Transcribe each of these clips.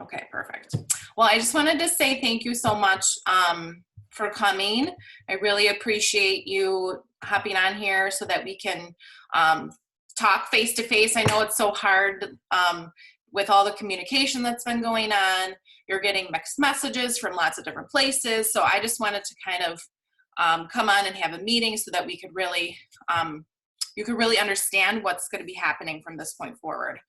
Okay, perfect. Well, I just wanted to say thank you so much for coming. I really appreciate you hopping on here so that we can talk face to face. I know it's so hard with all the communication that's been going on. You're getting mixed messages from lots of different places. So I just wanted to kind of come on and have a meeting so that we could really, you could really understand what's going to be happening from this point forward.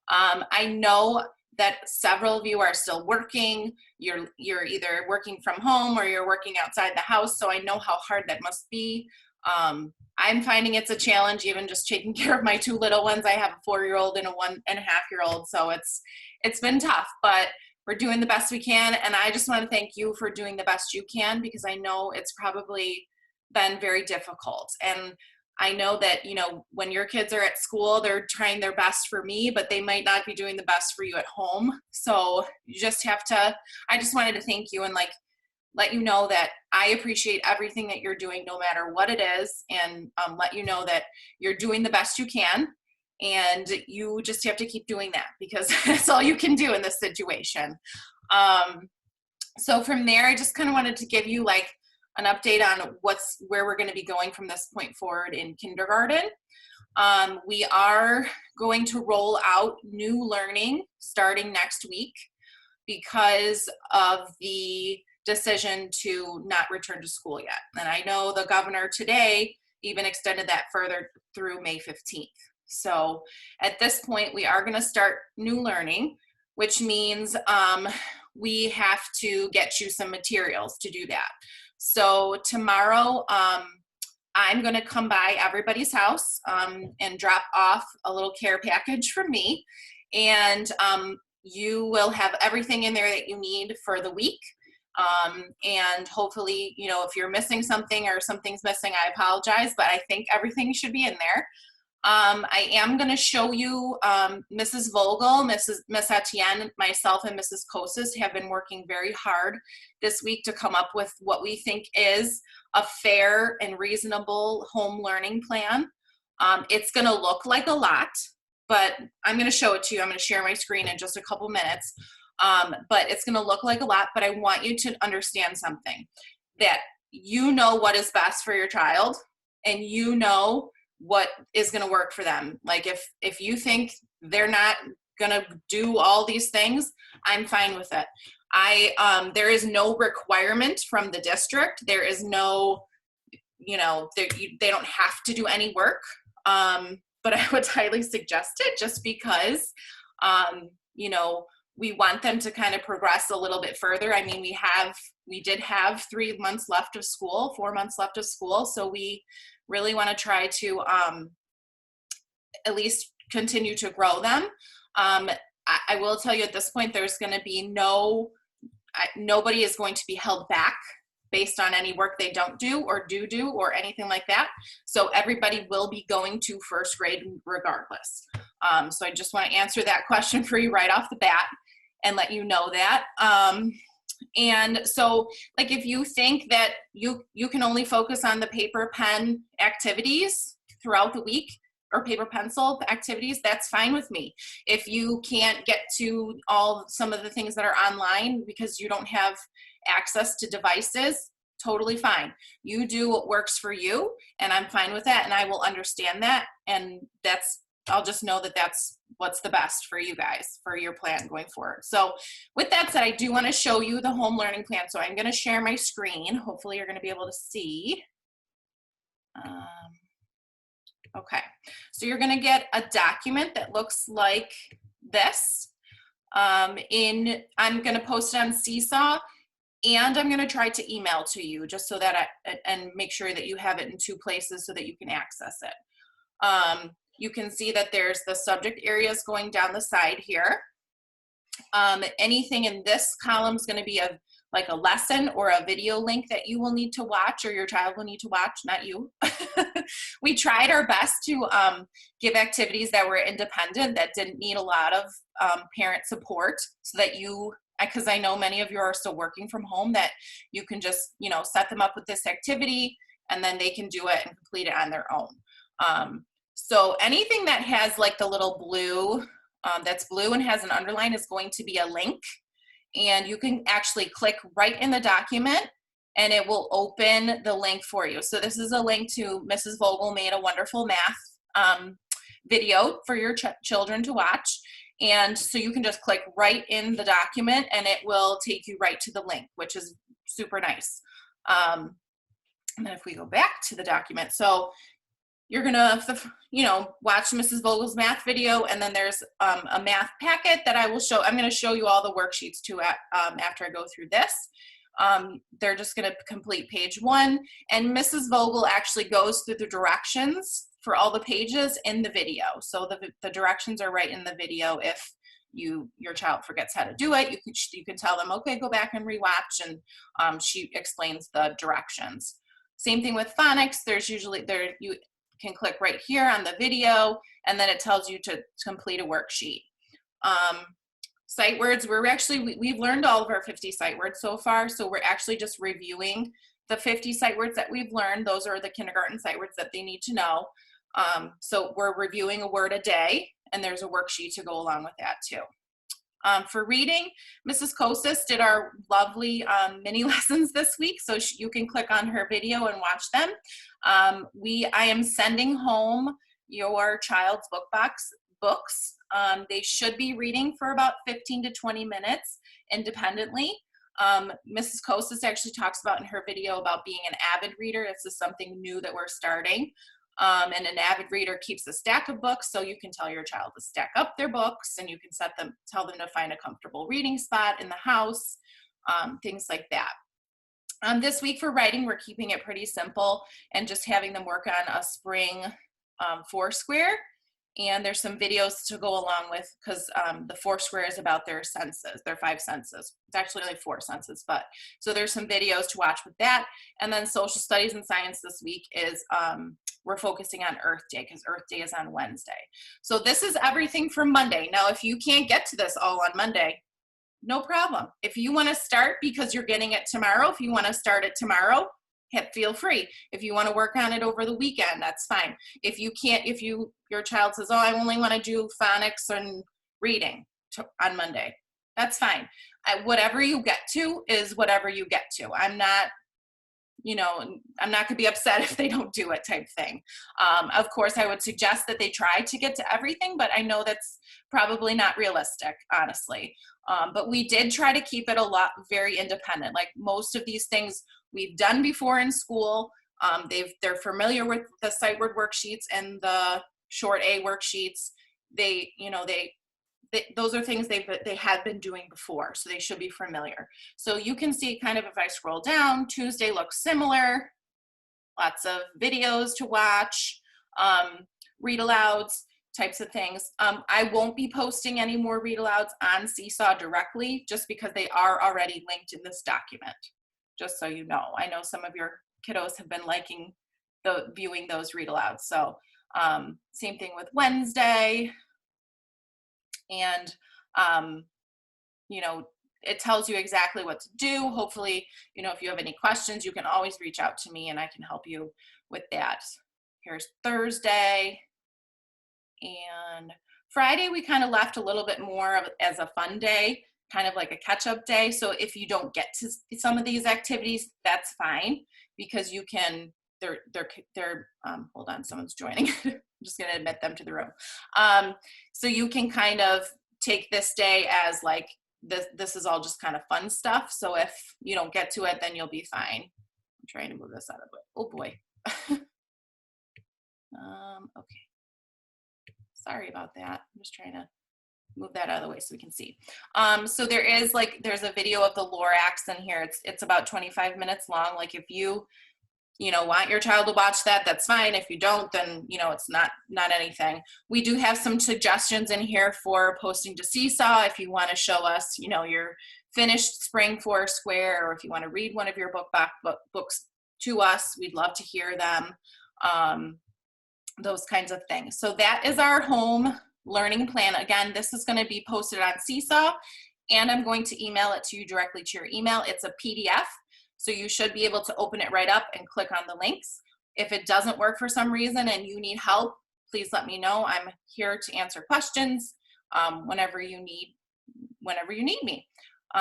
I know that several of you are still working. You're either working from home or you're working outside the house. So I know how hard that must be. I'm finding it's a challenge, even just taking care of my two little ones. I have a 4-year-old and a 1.5-year-old. So it's been tough, but we're doing the best we can. And I just want to thank you for doing the best you can, because I know it's probably been very difficult. And I know that, you know, when your kids are at school, they're trying their best for me, but they might not be doing the best for you at home. So you just have to, I just wanted to thank you and let you know that I appreciate everything that you're doing, no matter what it is, and let you know that you're doing the best you can. And you just have to keep doing that, because that's all you can do in this situation. So from there, I just kind of wanted to give you like an update on where we're going to be going from this point forward in kindergarten. We are going to roll out new learning starting next week because of the decision to not return to school yet. And I know the governor today even extended that further through May 15th. So at this point, we are going to start new learning, which means we have to get you some materials to do that. So tomorrow, I'm going to come by everybody's house and drop off a little care package from me. And you will have everything in there that you need for the week. And hopefully, you know, if you're missing something or something's missing, I apologize, but I think everything should be in there. I am going to show you Mrs. Vogel, Miss Etienne, myself, and Mrs. Kosis have been working very hard this week to come up with what we think is a fair and reasonable home learning plan. It's going to look like a lot, but I'm going to show it to you. I'm going to share my screen in just a couple minutes. But it's going to look like a lot, but I want you to understand something, that you know what is best for your child, and you know what is going to work for them. Like if you think they're not going to do all these things, I'm fine with it. There is no requirement from the district. There is no, you know, they don't have to do any work. But I would highly suggest it, just because, you know, we want them to kind of progress a little bit further. I mean, we did have 3 months left of school, 4 months left of school. So we really want to try to at least continue to grow them. I will tell you at this point, there's going to be nobody is going to be held back based on any work they don't do or do or anything like that. So everybody will be going to first grade regardless. So I just want to answer that question for you right off the bat and let you know that. And so, like, if you think that you can only focus on the paper pen activities throughout the week, or paper pencil activities, that's fine with me. If you can't get to some of the things that are online because you don't have access to devices, totally fine. You do what works for you, and I'm fine with that, and I will understand that, and I'll just know that that's what's the best for you guys, for your plan going forward. So with that said, I do want to show you the home learning plan. So I'm going to share my screen. Hopefully you're going to be able to see. Okay, so you're going to get a document that looks like this. I'm going to post it on Seesaw, and I'm going to try to email to you just so that and make sure that you have it in 2 places so that you can access it. You can see that there's the subject areas going down the side here. Anything in this column is going to be like a lesson or a video link that you will need to watch, or your child will need to watch, not you. We tried our best to give activities that were independent, that didn't need a lot of parent support, so that because I know many of you are still working from home, that you can just, you know, set them up with this activity and then they can do it and complete it on their own. So anything that has like the little blue, that's blue and has an underline, is going to be a link and you can actually click right in the document and it will open the link for you. So this is a link to Mrs. Vogel Made a Wonderful Math video for your children to watch. And so you can just click right in the document and it will take you right to the link, which is super nice. And then if we go back to the document, so you're gonna, watch Mrs. Vogel's math video, and then there's a math packet that I will show. I'm gonna show you all the worksheets too after I go through this. They're just gonna complete page 1, and Mrs. Vogel actually goes through the directions for all the pages in the video. So the directions are right in the video. If your child forgets how to do it, you can tell them, okay, go back and rewatch, and she explains the directions. Same thing with phonics. There's usually you can click right here on the video, and then it tells you to complete a worksheet. Sight words, we've learned all of our 50 sight words so far, so we're actually just reviewing the 50 sight words that we've learned. Those are the kindergarten sight words that they need to know. So we're reviewing a word a day, and there's a worksheet to go along with that too. For reading, Mrs. Kosis did our lovely mini lessons this week, so you can click on her video and watch them. I am sending home your child's books. They should be reading for about 15 to 20 minutes independently. Mrs. Kosis actually talks about in her video about being an avid reader. This is something new that we're starting. And an avid reader keeps a stack of books, so you can tell your child to stack up their books, and you can tell them to find a comfortable reading spot in the house, things like that. This week for writing, we're keeping it pretty simple and just having them work on a spring Foursquare. And there's some videos to go along with, because the Foursquare is about their senses, their 5 senses. It's actually only 4 senses, but so there's some videos to watch with that. And then social studies and science this week is we're focusing on Earth Day, because Earth Day is on Wednesday. So this is everything from Monday. Now, if you can't get to this all on Monday, no problem. If you want to start because you're getting it tomorrow, if you want to start it tomorrow, feel free. If you want to work on it over the weekend, that's fine. If you can't, your child says, oh, I only want to do phonics and reading on Monday, that's fine. Whatever you get to is whatever you get to. I'm not going to be upset if they don't do it type thing. Of course, I would suggest that they try to get to everything, but I know that's probably not realistic, honestly. But we did try to keep it very independent. Like most of these things we've done before in school. They're familiar with the sight word worksheets and the short A worksheets. Those are things they had been doing before, so they should be familiar. So you can see kind of if I scroll down, Tuesday looks similar, lots of videos to watch, read alouds, types of things. I won't be posting any more read alouds on Seesaw directly, just because they are already linked in this document, just so you know. I know some of your kiddos have been liking viewing those read alouds. So same thing with Wednesday. And, it tells you exactly what to do. Hopefully, if you have any questions, you can always reach out to me and I can help you with that. Here's Thursday. And Friday, we kind of left a little bit more as a fun day, kind of like a catch-up day. So if you don't get to some of these activities, that's fine, because you can, hold on, someone's joining. I'm just going to admit them to the room. So you can kind of take this day as like, this is all just kind of fun stuff. So if you don't get to it, then you'll be fine. I'm trying to move this out of the way. Oh boy. Okay. Sorry about that. I'm just trying to move that out of the way so we can see. So there's a video of the Lorax in here. It's about 25 minutes long. Like if you want your child to watch that, that's fine. If you don't, then, it's not anything. We do have some suggestions in here for posting to Seesaw. If you want to show us, your finished spring Foursquare, or if you want to read one of your books to us, we'd love to hear them. Those kinds of things. So that is our home learning plan. Again, this is going to be posted on Seesaw, and I'm going to email it to you directly to your email. It's a PDF. So you should be able to open it right up and click on the links. If it doesn't work for some reason and you need help, please let me know. I'm here to answer questions whenever you need me.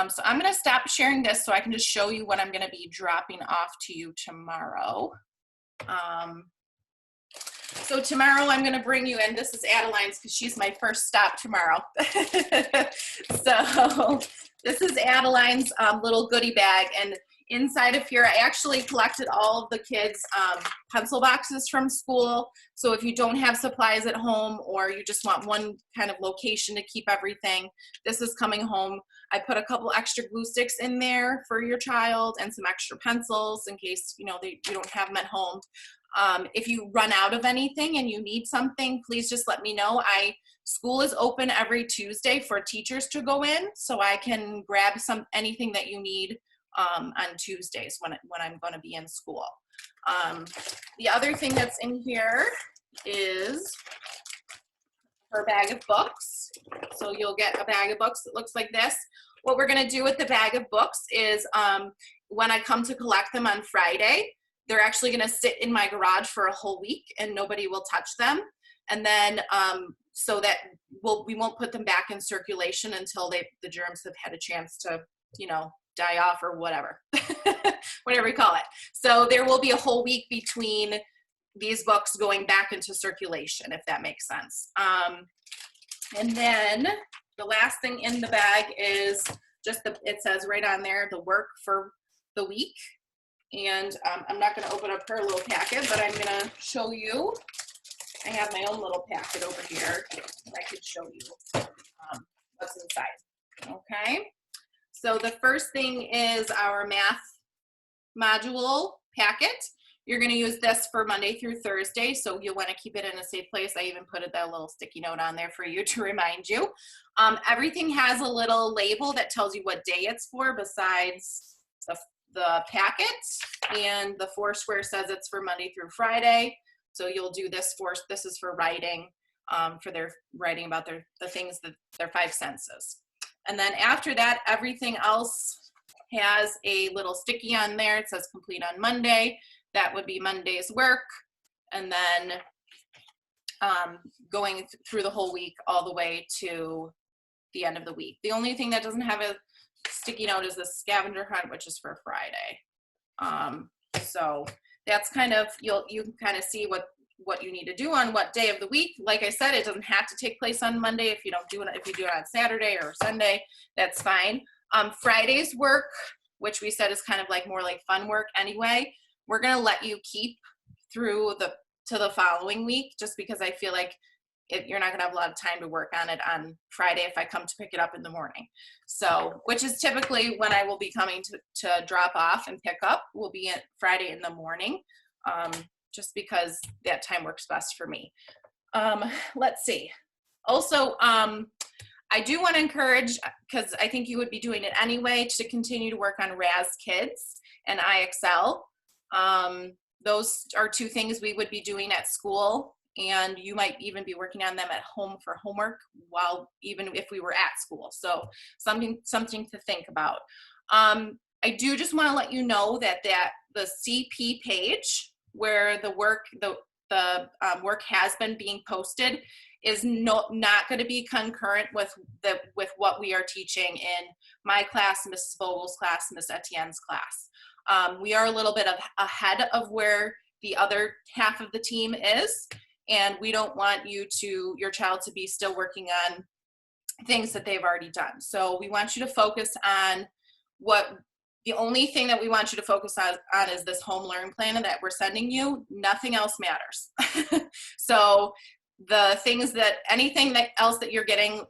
So I'm going to stop sharing this so I can just show you what I'm going to be dropping off to you tomorrow. So tomorrow I'm going to bring you in. This is Adeline's because she's my first stop tomorrow. So this is Adeline's little goodie bag. And inside of here, I actually collected all of the kids' pencil boxes from school. So if you don't have supplies at home or you just want one kind of location to keep everything, this is coming home. I put a couple extra glue sticks in there for your child and some extra pencils in case, you don't have them at home. If you run out of anything and you need something, please just let me know. School is open every Tuesday for teachers to go in, so I can grab anything that you need on Tuesdays when I'm going to be in school. The other thing that's in here is her bag of books. So you'll get a bag of books that looks like this. What we're going to do with the bag of books is when I come to collect them on Friday, they're actually going to sit in my garage for a whole week and nobody will touch them. And then so that we won't put them back in circulation until the germs have had a chance to, die off or whatever, whatever you call it. So there will be a whole week between these books going back into circulation, if that makes sense. And then the last thing in the bag is just it says right on there, the work for the week. And I'm not going to open up her little packet, but I'm going to show you. I have my own little packet over here that I could show you what's inside. Okay. So the first thing is our math module packet. You're going to use this for Monday through Thursday, so you'll want to keep it in a safe place. I even put that little sticky note on there for you to remind you. Everything has a little label that tells you what day it's for besides the packet, and the Foursquare says it's for Monday through Friday. So you'll do this this is for writing, for their writing about the things that their 5 senses. And then after that, everything else has a little sticky on there. It says complete on Monday. That would be Monday's work. And then going through the whole week all the way to the end of the week. The only thing that doesn't have a sticky note is the scavenger hunt, which is for Friday. So that's kind of, you can kind of see what you need to do on what day of the week. Like I said, it doesn't have to take place on Monday. If you do it on Saturday or Sunday, that's fine. Friday's work, which we said is kind of more like fun work anyway, we're going to let you keep through to the following week, just because I feel like you're not going to have a lot of time to work on it on Friday if I come to pick it up in the morning. So, which is typically when I will be coming to drop off and pick up, will be Friday in the morning, just because that time works best for me. Let's see. Also, I do want to encourage, because I think you would be doing it anyway, to continue to work on RAS Kids and IXL. Those are 2 things we would be doing at school, and you might even be working on them at home for homework even if we were at school. So something to think about. I do just want to let you know that the CP page where the work work has been being posted is not going to be concurrent with what we are teaching in my class, Mrs. Vogel's class, Miss Etienne's class. We are a little bit ahead of where the other half of the team is, and we don't want your child to be still working on things that they've already done. So we want you to focus on the only thing that we want you to focus on is this home learning plan that we're sending you. Nothing else matters. So anything else that you're getting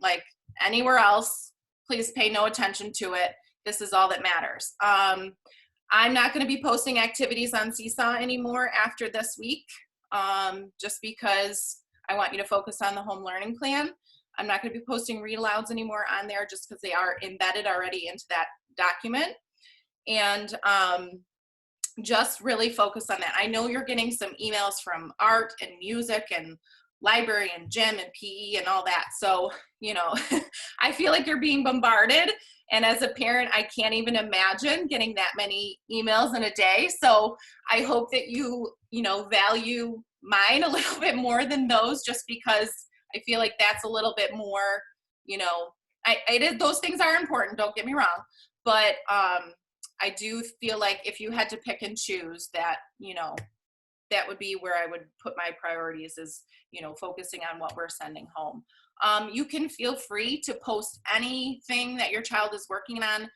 anywhere else, please pay no attention to it. This is all that matters. I'm not going to be posting activities on Seesaw anymore after this week, just because I want you to focus on the home learning plan. I'm not going to be posting read alouds anymore on there, just because they are embedded already into that document. And just really focus on that. I know you're getting some emails from art and music and library and gym and PE and all that. So, I feel like you're being bombarded. And as a parent, I can't even imagine getting that many emails in a day. So I hope that you value mine a little bit more than those, just because I feel like that's a little bit more, those things are important, don't get me wrong, but I do feel like if you had to pick and choose, that, you know, that would be where I would put my priorities, is, you know, focusing on what we're sending home. You can feel free to post anything that your child is working on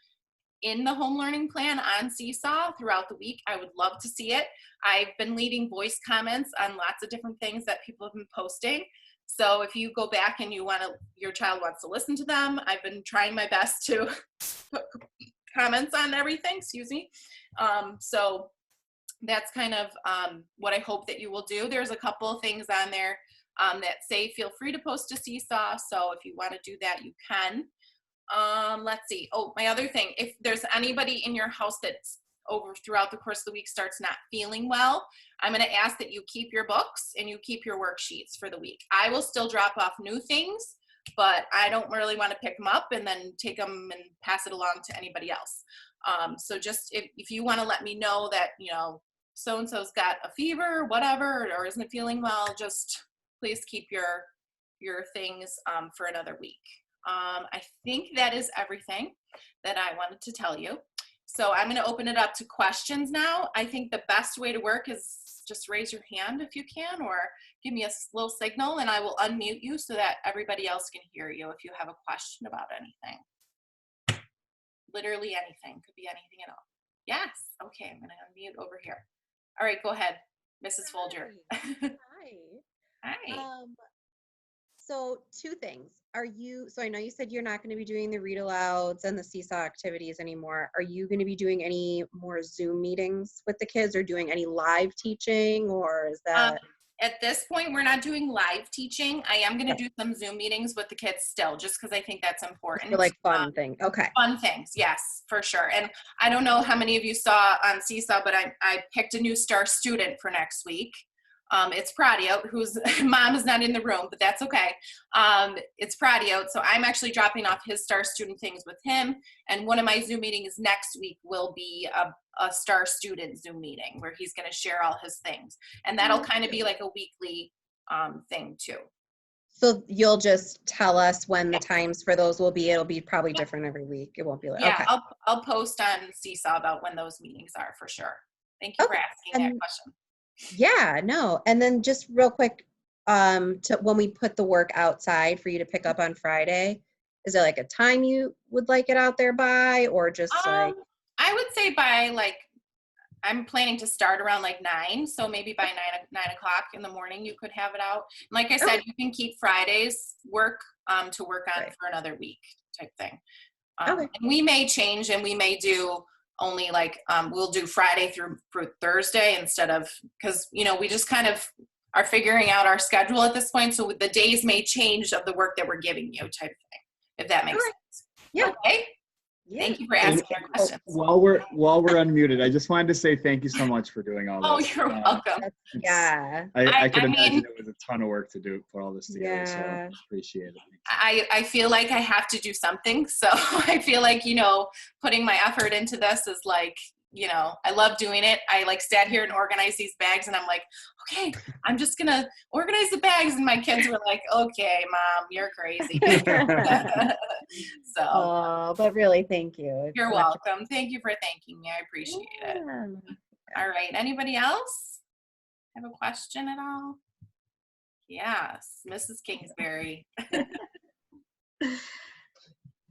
in the home learning plan on Seesaw throughout the week. I would love to see it. I've been leaving voice comments on lots of different things that people have been posting. So if you go back and your child wants to listen to them, I've been trying my best to put comments on everything, excuse me. So that's kind of what I hope that you will do. There's a couple of things on there that say feel free to post to Seesaw. So if you want to do that, you can. Let's see. Oh, my other thing, if there's anybody in your house that's over throughout the course of the week starts not feeling well, I'm going to ask that you keep your books and you keep your worksheets for the week. I will still drop off new things, but I don't really want to pick them up and then take them and pass it along to anybody else. So just if you want to let me know that, you know, so-and-so's got a fever, whatever, or isn't feeling well, just please keep your things for another week. I think that is everything that I wanted to tell you. So I'm going to open it up to questions now. I think the best way to work is just raise your hand if you can, or give me a little signal and I will unmute you so that everybody else can hear you if you have a question about anything. Literally anything. Could be anything at all. Yes. Okay, I'm going to unmute over here. All right, go ahead, Mrs. Folger. Hi. Hi. So two things. So I know you said you're not going to be doing the read alouds and the Seesaw activities anymore. Are you going to be doing any more Zoom meetings with the kids, or doing any live teaching, or is that? At this point, we're not doing live teaching. I am going to do some Zoom meetings with the kids still, just because I think that's important. For like fun thing. Okay. Fun things, yes, for sure. And I don't know how many of you saw on Seesaw, but I picked a new star student for next week. It's Pradio, whose mom is not in the room, but that's okay. It's Pradio, so I'm actually dropping off his star student things with him. And one of my Zoom meetings next week will be a star student Zoom meeting where he's going to share all his things. And that'll kind of be like a weekly thing too. So you'll just tell us when the times for those will be. It'll be probably different every week. It won't be like, yeah, okay. I'll post on Seesaw about when those meetings are for sure. Thank you for asking that question. Yeah, no. And then just real quick, to when we put the work outside for you to pick up on Friday, is there like a time you would like it out there by, or just like? I would say by like, I'm planning to start around like 9, so maybe by 9 o'clock in the morning you could have it out. And like I said, you can keep Friday's work to work on for another week type thing. And we may change, and we may do only like we'll do Friday through Thursday instead of, because you know we just kind of are figuring out our schedule at this point, so the days may change of the work that we're giving you type of thing, if that makes sense. Yeah. Okay. Yeah. Thank you for asking our questions. While we're unmuted, I just wanted to say thank you so much for doing all this. Oh, you're welcome. Yeah. I could imagine it was a ton of work to put all this together, so I appreciate it. I feel like I have to do something, so I feel like, you know, putting my effort into this is like, you know, I love doing it. I like sat here and organized these bags, and I'm like, okay, I'm just gonna organize the bags, and my kids were like, okay, Mom, you're crazy. So, but really, thank you. You're welcome. Thank you for thanking me. I appreciate it. All right. Anybody else have a question at all? Yes, Mrs. Kingsbury.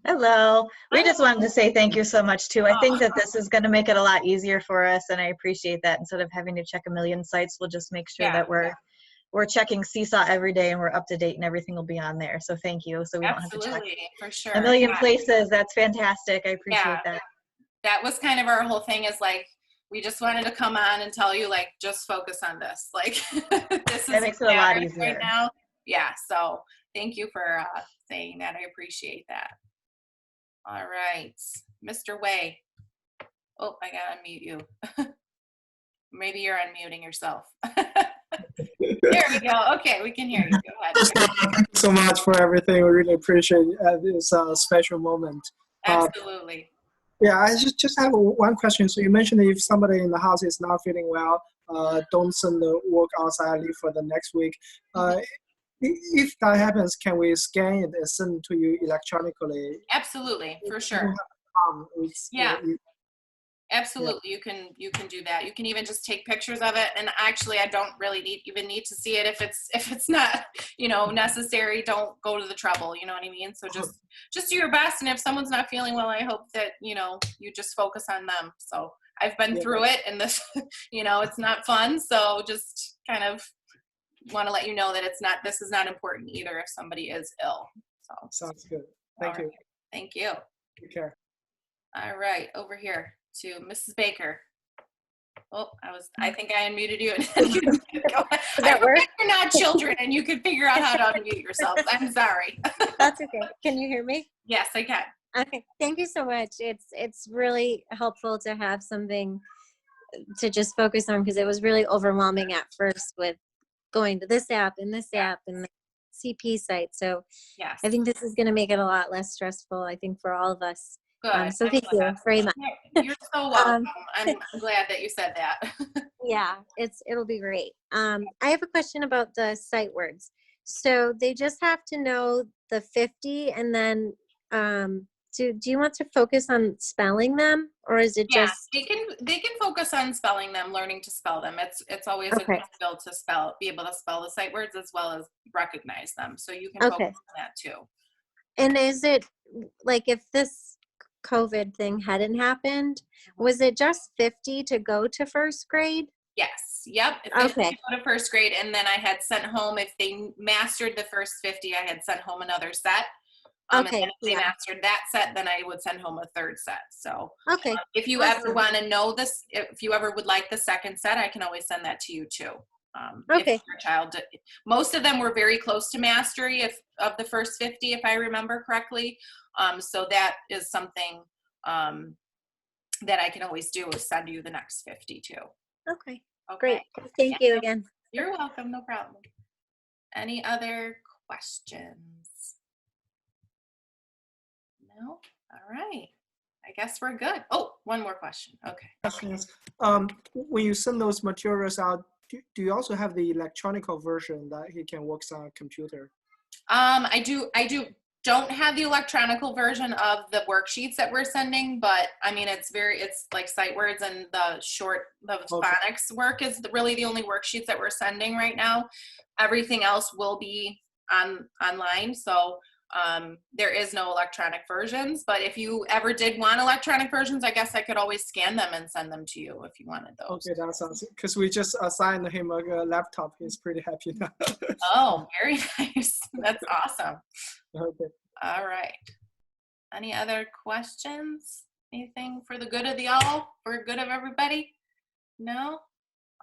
Hello. We just wanted to say thank you so much too. I think that this is going to make it a lot easier for us, and I appreciate that. Instead of having to check a million sites, we'll just make sure that we're checking Seesaw every day, and we're up to date, and everything will be on there. So thank you. So we don't have to check for sure. a million places. That's fantastic. I appreciate that. That was kind of our whole thing, is like, we just wanted to come on and tell you, like, just focus on this. Like, this that makes it a lot easier right now. Yeah. So thank you for saying that. I appreciate that. All right, Mr. Way. Oh, I gotta unmute you. Maybe you're unmuting yourself. There we go. Okay, we can hear you. Go ahead. Thank you so much for everything. We really appreciate this special moment. Absolutely. Yeah, I just have one question. So you mentioned if somebody in the house is not feeling well, don't send the work outside, leave for the next week. if that happens, can we scan it and send it to you electronically? Absolutely, for sure. Yeah. Absolutely, you can do that. You can even just take pictures of it. And actually, I don't really even need to see it if it's not, necessary. Don't go to the trouble. You know what I mean? So just do your best. And if someone's not feeling well, I hope that you just focus on them. So I've been through it, and this, it's not fun. So just kind of want to let you know that this is not important either if somebody is ill. So sounds good. Thank you. Thank you. Take care. All right, over here to Mrs. Baker. Oh, I think I unmuted you. That work? You're not children and you can figure out how to unmute yourself. I'm sorry. That's okay. Can you hear me? Yes, I can. Okay. Thank you so much. It's really helpful to have something to just focus on, because it was really overwhelming at first with going to this app and this app and the CP site. So yes, I think this is going to make it a lot less stressful, I think, for all of us. Good. So thank you very much. You're so welcome. I'm glad that you said that. Yeah, it'll be great. I have a question about the sight words. So they just have to know the 50, and then do you want to focus on spelling them, or is it just? They can focus on spelling them, learning to spell them. It's always a good skill to be able to spell the sight words as well as recognize them. So you can focus on that too. And is it like, if this COVID thing hadn't happened, was it just 50 to go to first grade? Yes. Yep. If they go to first grade, and then I had sent home, if they mastered the first 50, I had sent home another set. And then if they mastered that set, then I would send home a third set. So if you ever want to know this, if you ever would like the second set, I can always send that to you too. If your child, most of them were very close to mastery of the first 50, if I remember correctly. So that is something that I can always do, is send you the next 50 too. Okay. Great. Thank you again. You're welcome. No problem. Any other questions? No? All right. I guess we're good. Oh, one more question. Okay. Yes. When you send those materials out, do you also have the electronic version that he can work on a computer? I don't have the electronic version of the worksheets that we're sending, but I mean, it's like sight words and the phonics work is really the only worksheets that we're sending right now. Everything else will be online. So there is no electronic versions, but if you ever did want electronic versions, I guess I could always scan them and send them to you if you wanted those. Okay, that sounds, because we just assigned him a laptop. He's pretty happy now. Oh, very nice. That's awesome. Okay. All right. Any other questions? Anything for the good of the all, for the good of everybody? No?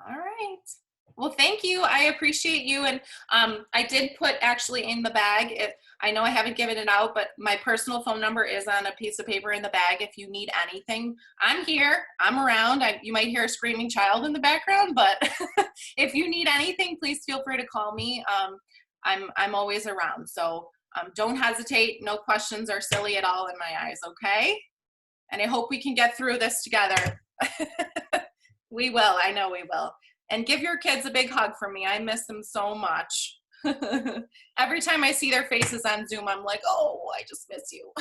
All right. Well, thank you. I appreciate you. And I did put actually in the bag, I know I haven't given it out, but my personal phone number is on a piece of paper in the bag. If you need anything, I'm here. I'm around. You might hear a screaming child in the background, but if you need anything, please feel free to call me. I'm always around. So don't hesitate. No questions are silly at all in my eyes, okay? And I hope we can get through this together. We will. I know we will. And give your kids a big hug from me. I miss them so much. Every time I see their faces on Zoom, I'm like, oh, I just miss you.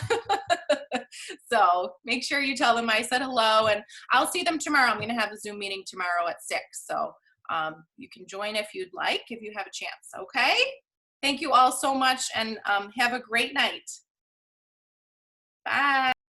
So make sure you tell them I said hello, and I'll see them tomorrow. I'm going to have a Zoom meeting tomorrow at 6. So you can join if you'd like, if you have a chance. Okay. Thank you all so much, and have a great night. Bye.